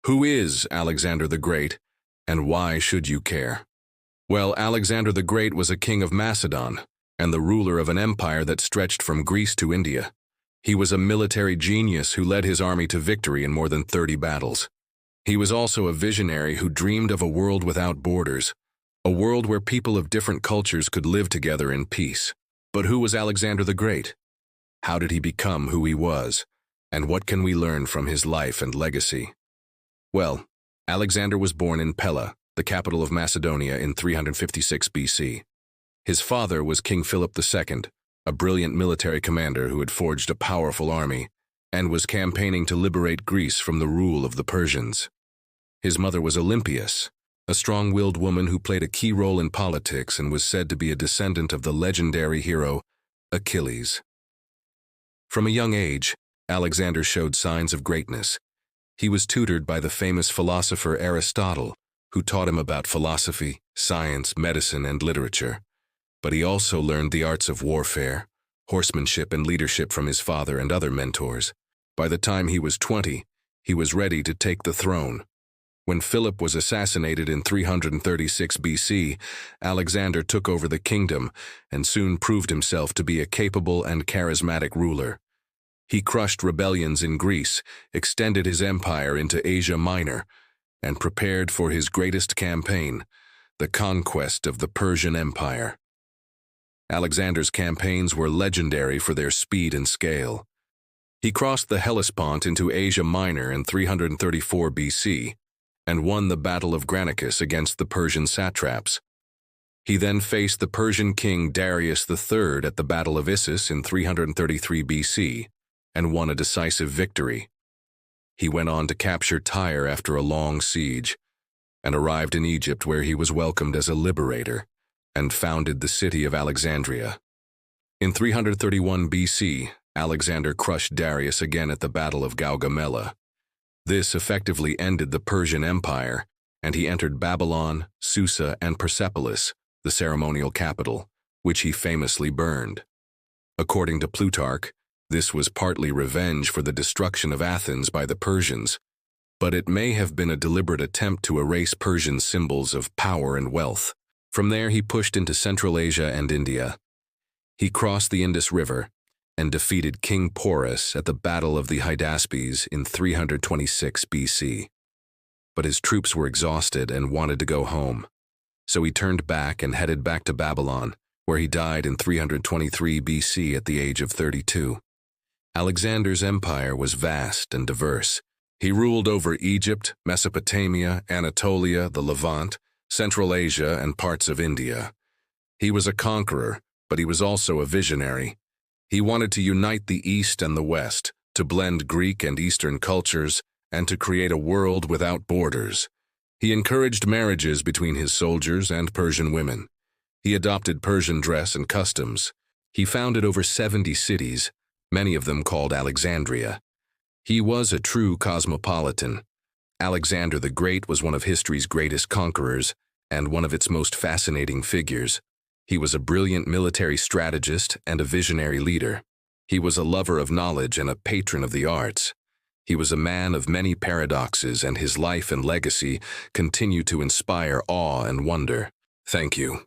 Who is Alexander the Great, and why should you care? Well, Alexander the Great was a king of Macedon, and the ruler of an empire that stretched from Greece to India. He was a military genius who led his army to victory in more than 30 battles. He was also a visionary who dreamed of a world without borders, a world where people of different cultures could live together in peace. But who was Alexander the Great? How did he become who he was? And what can we learn from his life and legacy? Well, Alexander was born in Pella, the capital of Macedonia, in 356 BC. His father was King Philip II, a brilliant military commander who had forged a powerful army and was campaigning to liberate Greece from the rule of the Persians. His mother was Olympias, a strong-willed woman who played a key role in politics and was said to be a descendant of the legendary hero Achilles. From a young age, Alexander showed signs of greatness. He was tutored by the famous philosopher Aristotle, who taught him about philosophy, science, medicine, and literature. But he also learned the arts of warfare, horsemanship, and leadership from his father and other mentors. By the time he was 20, he was ready to take the throne. When Philip was assassinated in 336 BC, Alexander took over the kingdom and soon proved himself to be a capable and charismatic ruler. He crushed rebellions in Greece, extended his empire into Asia Minor, and prepared for his greatest campaign, the conquest of the Persian Empire. Alexander's campaigns were legendary for their speed and scale. He crossed the Hellespont into Asia Minor in 334 BC and won the Battle of Granicus against the Persian satraps. He then faced the Persian king Darius III at the Battle of Issus in 333 BC and won a decisive victory. He went on to capture Tyre after a long siege and arrived in Egypt, where he was welcomed as a liberator and founded the city of Alexandria. In 331 BC, Alexander crushed Darius again at the Battle of Gaugamela. This effectively ended the Persian Empire, and he entered Babylon, Susa, and Persepolis, the ceremonial capital, which he famously burned. According to Plutarch, this was partly revenge for the destruction of Athens by the Persians, but it may have been a deliberate attempt to erase Persian symbols of power and wealth. From there, he pushed into Central Asia and India. He crossed the Indus River and defeated King Porus at the Battle of the Hydaspes in 326 BC. But his troops were exhausted and wanted to go home, so he turned back and headed back to Babylon, where he died in 323 BC at the age of 32. Alexander's empire was vast and diverse. He ruled over Egypt, Mesopotamia, Anatolia, the Levant, Central Asia, and parts of India. He was a conqueror, but he was also a visionary. He wanted to unite the East and the West, to blend Greek and Eastern cultures, and to create a world without borders. He encouraged marriages between his soldiers and Persian women. He adopted Persian dress and customs. He founded over 70 cities, many of them called Alexandria. He was a true cosmopolitan. Alexander the Great was one of history's greatest conquerors and one of its most fascinating figures. He was a brilliant military strategist and a visionary leader. He was a lover of knowledge and a patron of the arts. He was a man of many paradoxes, and his life and legacy continue to inspire awe and wonder. Thank you.